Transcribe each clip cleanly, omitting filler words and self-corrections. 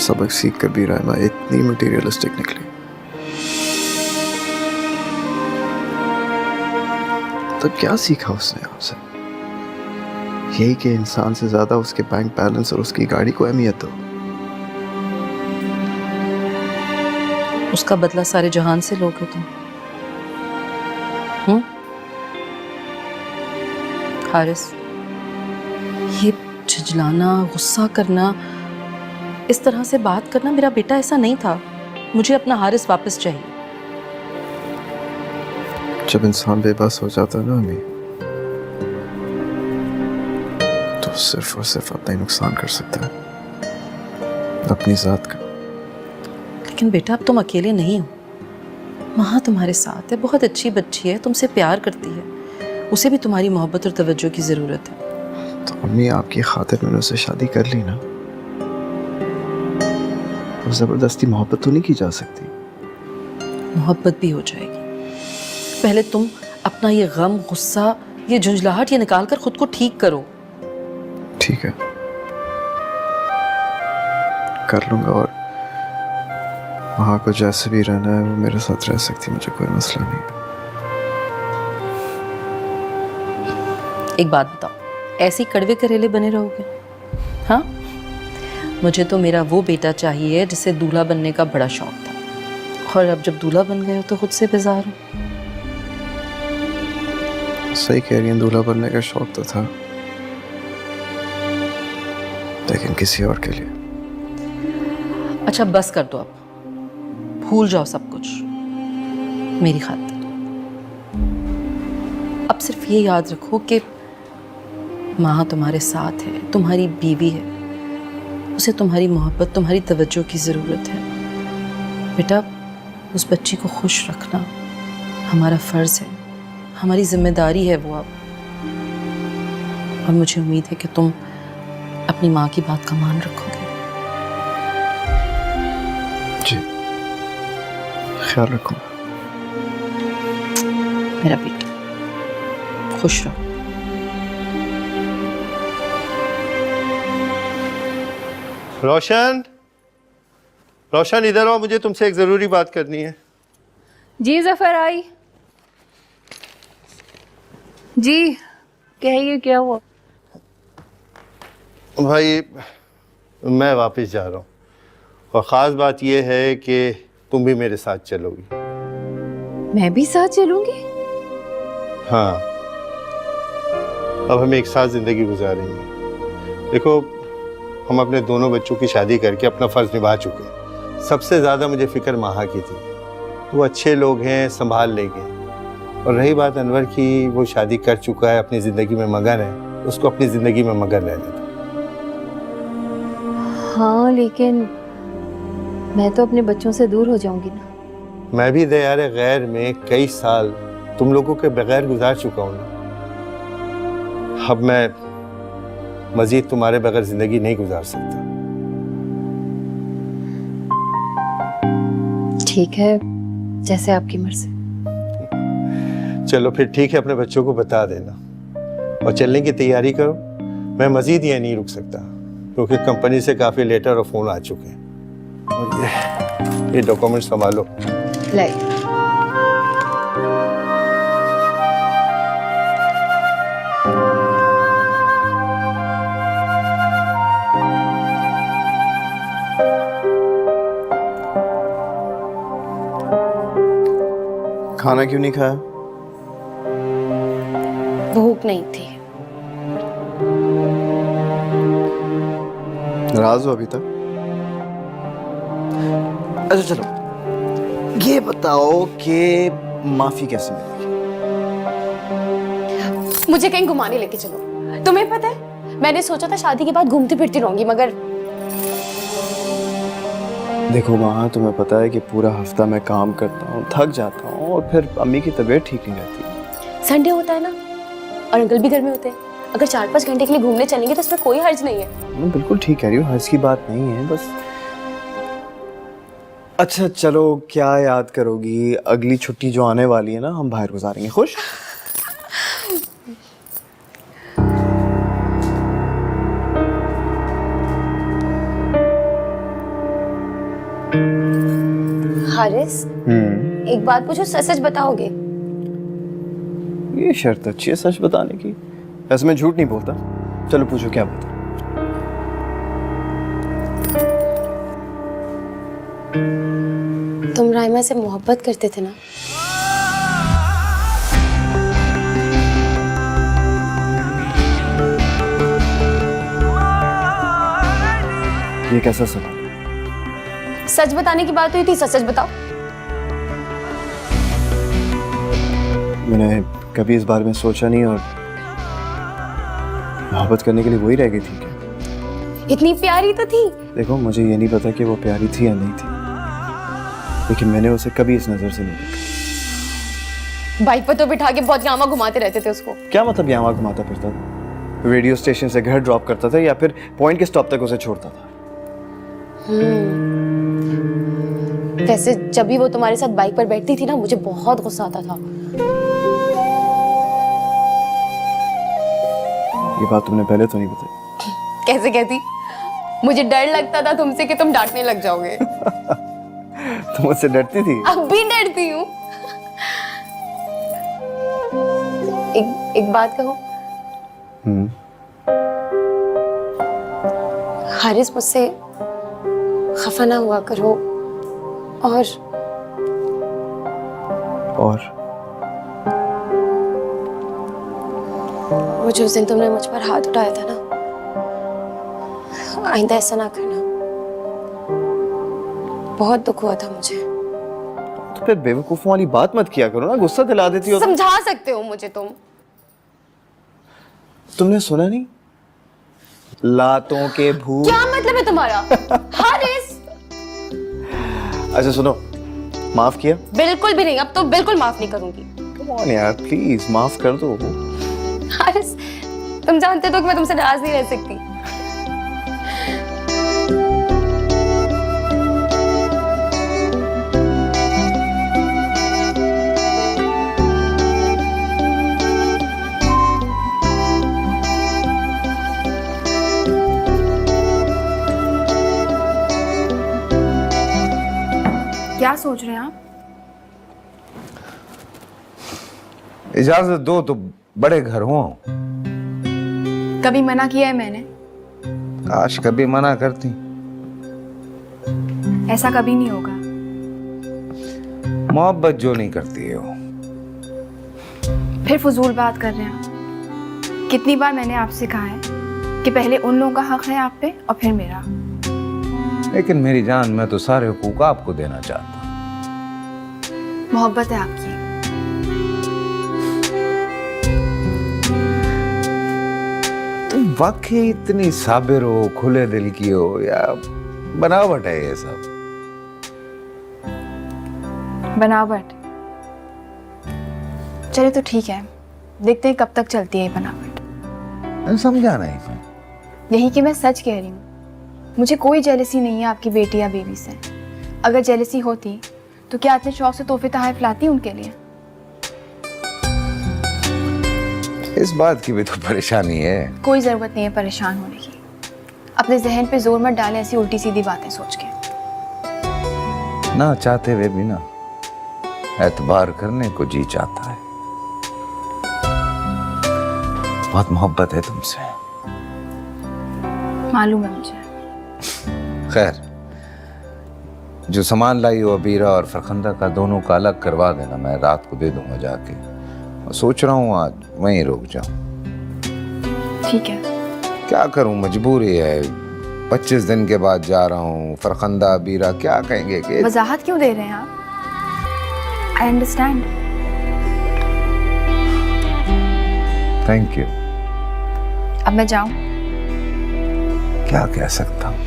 सबक सीख कर भी रहमा इतनी मटीरियलिस्टिक निकली। तो क्या सीखा उसने आपसे? यही कि इंसान से ज्यादा उसके बैंक बैलेंस और उसकी गाड़ी को अहमियत दो। उसका बदला सारे जहान से लोगे तुम। हारिस, ये झिझलाना, गुस्सा करना, इस तरह से बात करना, मेरा बेटा ऐसा नहीं था। मुझे अपना हारिस वापस चाहिए। जब इंसान बेबस हो जाता है ना अम्मी, तो सिर्फ और सिर्फ अपना ही नुकसान कर सकता है, अपनी जात का। लेकिन बेटा अब तुम अकेले नहीं हो। माँ तुम्हारे साथ है, बहुत अच्छी बच्ची है, तुमसे प्यार करती है। उसे भी तुम्हारी मोहब्बत और तवज्जो की जरूरत है। तो अम्मी आपकी खातिर मैंने उससे शादी कर ली ना, और जबरदस्ती मोहब्बत तो नहीं की जा सकती। मोहब्बत भी हो जाएगी। पहले तुम अपना ये गम, गुस्सा, ये झुंझलाहट ये निकाल कर खुद को ठीक करो। ठीक है, कर लूंगा। और वहां को जैसे भी रहना है वो मेरे साथ रह सकती, मुझे कोई मसला नहीं। एक बात बताओ, ऐसे ही कड़वे करेले बने रहोगे? हाँ, मुझे तो मेरा वो बेटा चाहिए जिसे दूल्हा बनने का बड़ा शौक था, और अब जब दूल्हा बन गए हो तो खुद से बेजार हो। सही कह रही हैं, दूल्हा बनने का शौक तो था, लेकिन किसी और के लिए। अच्छा बस कर दो, अब भूल जाओ सब कुछ मेरी खातिर। अब सिर्फ ये याद रखो कि माँ तुम्हारे साथ है, तुम्हारी बीवी है, उसे तुम्हारी मोहब्बत, तुम्हारी तवज्जो की ज़रूरत है। बेटा, उस बच्ची को खुश रखना हमारा फ़र्ज़ है, हमारी जिम्मेदारी है वो अब। और मुझे उम्मीद है कि तुम अपनी माँ की बात का मान रखोगे। जी, ख्याल रखो मेरा बेटा, खुश रहो। रोशन, रोशन इधर आओ, मुझे तुमसे एक ज़रूरी बात करनी है। जी ज़फ़र आई। जी कहिए, क्या हुआ? भाई मैं वापस जा रहा हूँ, और ख़ास बात यह है कि तुम भी मेरे साथ चलोगी। मैं भी साथ चलूंगी? हाँ, अब हम एक साथ ज़िंदगी गुजारेंगे। देखो, हम अपने दोनों बच्चों की शादी करके अपना फ़र्ज़ निभा चुके हैं। सबसे ज़्यादा मुझे फ़िक्र माहा की थी। वो अच्छे लोग हैं, संभाल लेंगे। और रही बात अनवर की, वो शादी कर चुका है, अपनी ज़िंदगी में मगन है, उसको अपनी ज़िंदगी में मगन रहने दो। हाँ, लेकिन मैं तो अपने बच्चों से दूर हो जाऊंगी ना। मैं भी दयारे गैर में कई साल तुम लोगों के बगैर गुजार चुका हूँ ना। अब मैं मजीद तुम्हारे बगैर जिंदगी नहीं गुजार सकता। ठीक है, जैसे आपकी मर्जी। चलो फिर ठीक है, अपने बच्चों को बता देना और चलने की तैयारी करो। मैं मजीद यहाँ नहीं रुक सकता, क्योंकि कंपनी से काफ़ी लेटर और फ़ोन आ चुके हैं। और ये डॉक्यूमेंट्स संभालो। लाइए। खाना क्यों नहीं खाया? भूख नहीं थी। नाराज हो अभी तक? अच्छा चलो, ये बताओ कि माफी कैसे मिलेगी? मुझे कहीं घुमाने लेके चलो। तुम्हें पता है, मैंने सोचा था शादी के बाद घूमती फिरती रहूंगी, मगर देखो माँ, तुम्हें पता है कि पूरा हफ्ता मैं काम करता हूँ, थक जाता हूँ, और फिर अम्मी की तबीयत ठीक नहीं रहती। संडे होता है ना, और अंकल भी घर में होते हैं। अगर 4-5 घंटे के लिए घूमने चलेंगे तो इसमें कोई हर्ज नहीं है। मैं बिल्कुल ठीक कह रही हूँ, हर्ज की बात नहीं है बस। अच्छा चलो, क्या याद करोगी, अगली छुट्टी जो आने वाली है ना, हम बाहर गुजारेंगे। खुश? हारिस, एक बात पूछो, सच सच बताओगे? ये शर्त अच्छी है सच बताने की। वैसे मैं झूठ नहीं बोलता। चलो पूछो क्या बता। तुम राइमा से मोहब्बत करते थे ना? ये कैसा सवाल? सच बताने की बात हुई थी, सच सच बताओ। मैंने कभी इस बारे में सोचा नहीं और मोहब्बत करने के लिए वही रह गई थी क्या? इतनी प्यारी तो थी। देखो मुझे ये नहीं पता कि वो प्यारी थी या नहीं थी, लेकिन मैंने उसे कभी इस नजर से नहीं देखा। बाइक पर तो बिठा के बहुत यहाँ घुमाते रहते थे उसको। क्या मतलब यहाँ घुमाता फिरता था? रेडियो स्टेशन से घर ड्रॉप करता था या फिर पॉइंट के स्टॉप तक उसे छोड़ता था? वैसे जब भी वो तुम्हारे साथ बाइक पर बैठती थी ना, मुझे बहुत गुस्सा आता था। ये बात तुमने पहले तो नहीं बताई। कैसे कहती? मुझे डर लगता था तुमसे कि तुम डांटने लग जाओगे। तुम मुझसे डरती थी? अब भी डरती हूँ। एक बात कहो। हारिस, मुझसे खफा ना हुआ करो। और वो जो उस दिन तुमने मुझ पर हाथ उठाया था ना, आइंदा ऐसा ना करना। बहुत दुख हुआ था मुझे। तो फिर बेवकूफों वाली बात मत किया करो ना, गुस्सा दिला देती हो। समझा सकते हो मुझे तुम? तुमने सुना नहीं? लातों के भूत। क्या मतलब है तुम्हारा? हारिस! अच्छा सुनो, माफ किया? बिल्कुल भी नहीं, अब तो बिल्कुल माफ नहीं करूंगी। कम ऑन यार, प्लीज माफ कर दो। हारिस, तुम जानते हो कि मैं तुमसे नाराज नहीं रह सकती। क्या सोच रहे हैं आप? इजाजत दो तो बड़े घर हों। कभी मना किया है मैंने? काश कभी मना करती। ऐसा कभी नहीं होगा। मोहब्बत जो नहीं करती है वो। फिर फजूल बात कर रहे हैं। कितनी बार मैंने आपसे कहा है कि पहले उन लोगों का हक है आप पे और फिर मेरा। लेकिन मेरी जान, मैं तो सारे हुकूक आपको देना चाहता हूँ। मोहब्बत है आपकी। तुम वाकई इतनी साबिर हो, खुले दिल की हो, या बनावट है ये सब? बनावट? चले तो ठीक है, देखते हैं कब तक चलती है ये बनावट। मैं समझा नहीं मैं। यही कि मैं सच कह रही हूँ। मुझे कोई जेलसी नहीं है आपकी बेटी या बेबी से। अगर जेलसी होती तो क्या इतने शौक से तोहफे तोहफे लाती उनके लिए? इस बात की भी तो परेशानी है। कोई जरूरत नहीं है परेशान होने की। अपने जहन पे जोर मत डालें ऐसी उल्टी सीधी बातें सोच के। ना चाहते हुए भी ना एतबार करने को जी चाहता है। बहुत मोहब्बत है तुमसे। मालूम है मुझे। खैर, जो सामान लाई हो अबीरा और फरखंदा का, दोनों का अलग करवा देना, मैं रात को दे दूंगा जाके। और सोच रहा हूँ आज वहीं रुक जाऊं। ठीक है। क्या करूं, मजबूरी है। 25 दिन के बाद जा रहा हूँ। फरखंदा अबीरा क्या कहेंगे कि वजाहत क्यों दे रहे हैं आप? I understand. Thank you. अब मैं जाऊं? क्या कह सकता हूँ?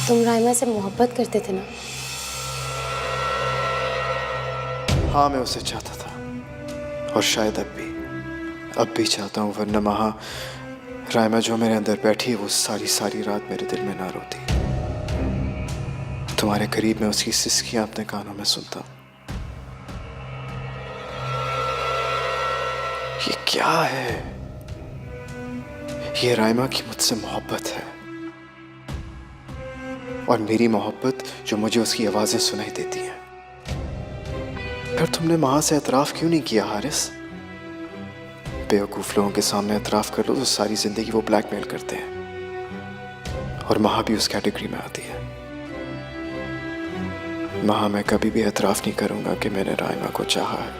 तुम राइमा से मोहब्बत करते थे ना? हाँ, मैं उसे चाहता था और शायद अब भी चाहता हूँ, वरना महा राइमा जो मेरे अंदर बैठी है वो सारी रात मेरे दिल में ना रोती। तुम्हारे करीब मैं उसकी सिसकियां अपने कानों में सुनता हूँ। ये क्या है? ये राइमा की मुझसे मोहब्बत है और मेरी मोहब्बत जो मुझे उसकी आवाजें सुनाई देती हैं। फिर तुमने महा से एतराफ क्यों नहीं किया हारिस? बेवकूफ लोगों के सामने एतराफ कर लो तो सारी जिंदगी वो ब्लैकमेल करते हैं और महा भी उस कैटेगरी में आती है। महा, मैं कभी भी एतराफ नहीं करूंगा कि मैंने राइमा को चाहा है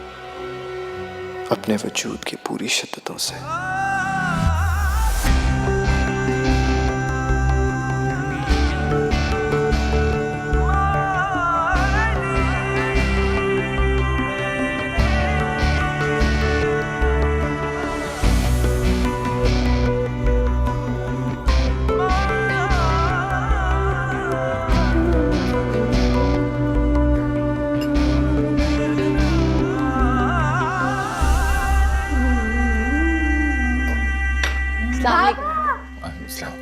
अपने वजूद की पूरी शिद्दतों से।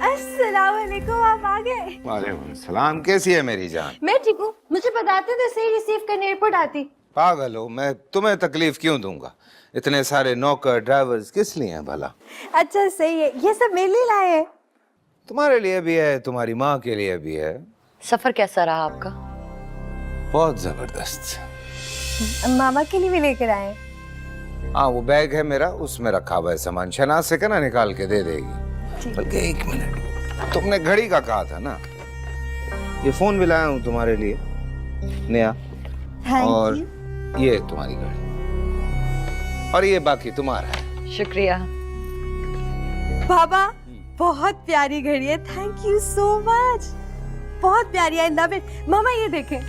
अस्सलाम वालेकुम, आप आ गए। वालेकुम सलाम। कैसी है मेरी जान? मैं ठीक हूँ। मुझे बताते तो सही रिसीव करने एयरपोर्ट आती। पागल हो, मैं तुम्हें तकलीफ क्यों दूंगा? इतने सारे नौकर ड्राइवर्स किस लिए हैं भला? अच्छा सही है, ये सब मेरे लिए लाए हैं। तुम्हारे लिए भी है, तुम्हारी माँ के लिए भी है। सफर कैसा रहा आपका? बहुत जबरदस्त। मामा के लिए भी लेकर आए। हाँ, वो बैग है मेरा, उसमें रखा हुआ है सामान। शनाज से कहना निकाल के दे देगी। बल्कि 1 मिनट, तुमने घड़ी का कहा था ना, ये फोन भी लाया हूँ तुम्हारे लिए नया, और ये तुम्हारी घड़ी, और ये बाकी तुम्हारा है। शुक्रिया बाबा, बहुत प्यारी घड़ी है। थैंक यू सो मच, बहुत प्यारी। I love it. मामा ये देखें।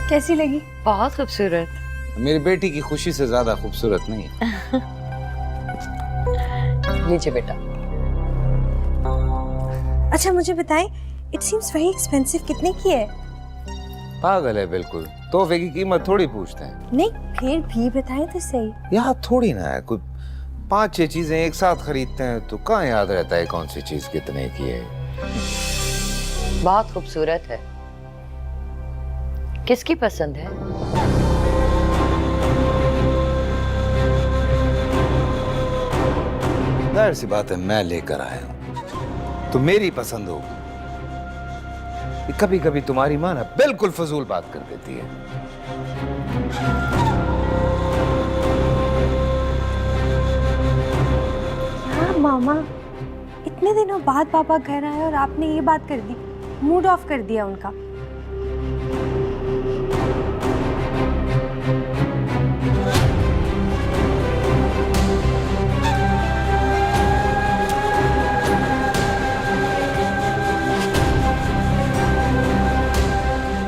कैसी लगी? बहुत खूबसूरत। मेरी बेटी की खुशी से ज्यादा खूबसूरत नहीं है। लीजिए बेटा। अच्छा मुझे बताएं, इट सीम्स वेरी एक्सपेंसिव। कितने की है? पागल है बिल्कुल, तोहफे की कीमत थोड़ी पूछते हैं। नहीं फिर भी बताएं तो सही। याद थोड़ी ना है, कुछ 5-6 चीजें एक साथ खरीदते हैं तो कहाँ याद रहता है कौन सी चीज कितने की है। बहुत खूबसूरत है। किसकी पसंद है? जाहिर सी बात है, मैं लेकर आया हूं तो मेरी पसंद होगी। कभी कभी तुम्हारी माँ ना बिल्कुल फजूल बात कर देती है। हाँ मामा, इतने दिनों बाद पापा घर आए और आपने ये बात कर दी। मूड ऑफ कर दिया उनका।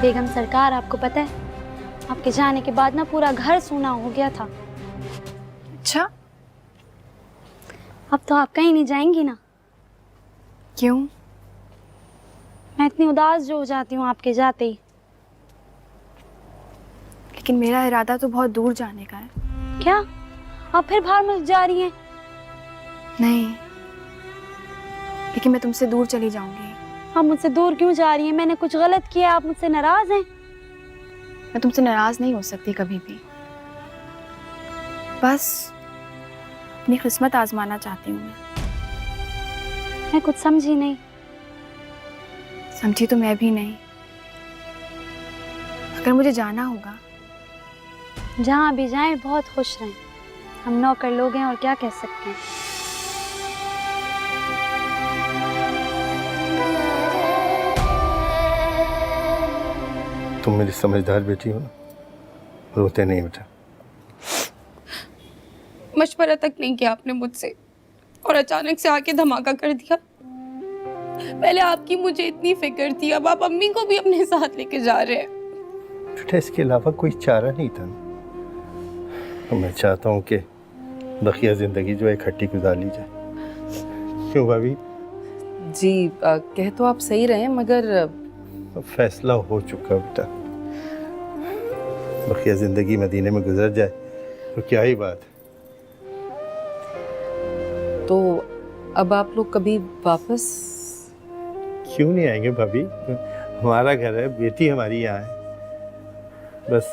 बेगम सरकार, आपको पता है आपके जाने के बाद ना पूरा घर सूना हो गया था। अच्छा, अब तो आप कहीं नहीं जाएंगी ना? क्यों? मैं इतनी उदास जो हो जाती हूँ आपके जाते ही। लेकिन मेरा इरादा तो बहुत दूर जाने का है। क्या आप फिर बाहर मुल्क जा रही हैं? नहीं, लेकिन मैं तुमसे दूर चली जाऊंगी। आप मुझसे दूर क्यों जा रही हैं? मैंने कुछ गलत किया? आप मुझसे नाराज हैं? मैं तुमसे नाराज नहीं हो सकती कभी भी। बस अपनी किस्मत आजमाना चाहती हूँ मैं कुछ समझी नहीं। समझी तो मैं भी नहीं। अगर मुझे जाना होगा, जहाँ भी जाएं बहुत खुश रहें। हम नौकर लोग हैं और क्या कह सकते हैं। तुम मेरी समझदार बेटी हो ना, रोते नहीं बेटा। मशवरा तक नहीं किया आपने मुझसे और अचानक से आके धमाका कर दिया। पहले आपकी मुझे इतनी फिक्र थी, अब आप अम्मी को भी अपने साथ लेके जा रहे हैं। बेटा इसके अलावा कोई चारा नहीं था। तो मैं चाहता हूँ कि बकिया ज़िंदगी जो है इकट्ठी गुजार ली जाए। क्यों भाभी? जी कह तो आप सही रहे हैं, मगर अब फैसला हो चुका बेटा, बकिया ज़िंदगी मदीने में गुजर जाए तो क्या ही बात है। तो अब आप लोग कभी वापस? क्यों नहीं आएंगे भाभी? हमारा घर है, बेटी हमारी यहाँ है, बस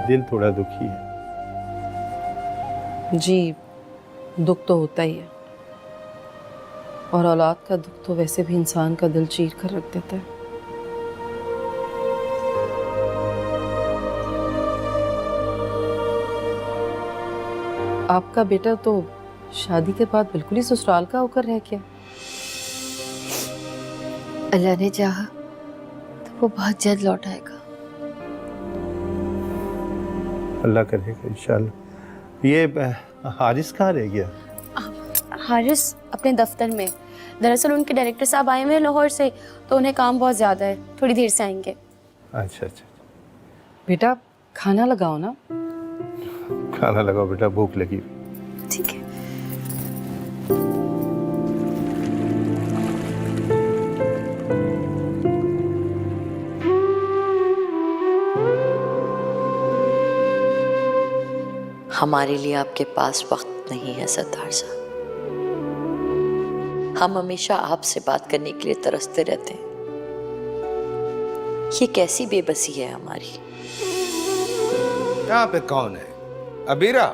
दिल थोड़ा दुखी है। जी दुख तो होता ही है, और औलाद का दुख तो वैसे भी इंसान का दिल चीर कर रख देता है। आपका बेटा तो शादी के बाद बिल्कुल ही ससुराल का होकर रह गया। अल्लाह ने चाहा तो वो बहुत जल्द लौट आएगा। अल्लाह करेगा इंशाल्लाह। ये हारिस कहाँ रह गया? हारिस अपने दफ्तर में। दरअसल उनके डायरेक्टर साहब आए हुए हैं लाहौर से, तो उन्हें काम बहुत ज़्यादा है, थोड़ी देर से आएंगे। अच्छा अच्छा, बेटा खाना लगाओ ना। खाना लगाओ बेटा, भूख लगी। ठीक है। हमारे लिए आपके पास वक्त नहीं है सरदार साहब। हम हमेशा आपसे बात करने के लिए तरसते रहते हैं। ये कैसी बेबसी है हमारी। यहाँ पे कौन है? अबीरा?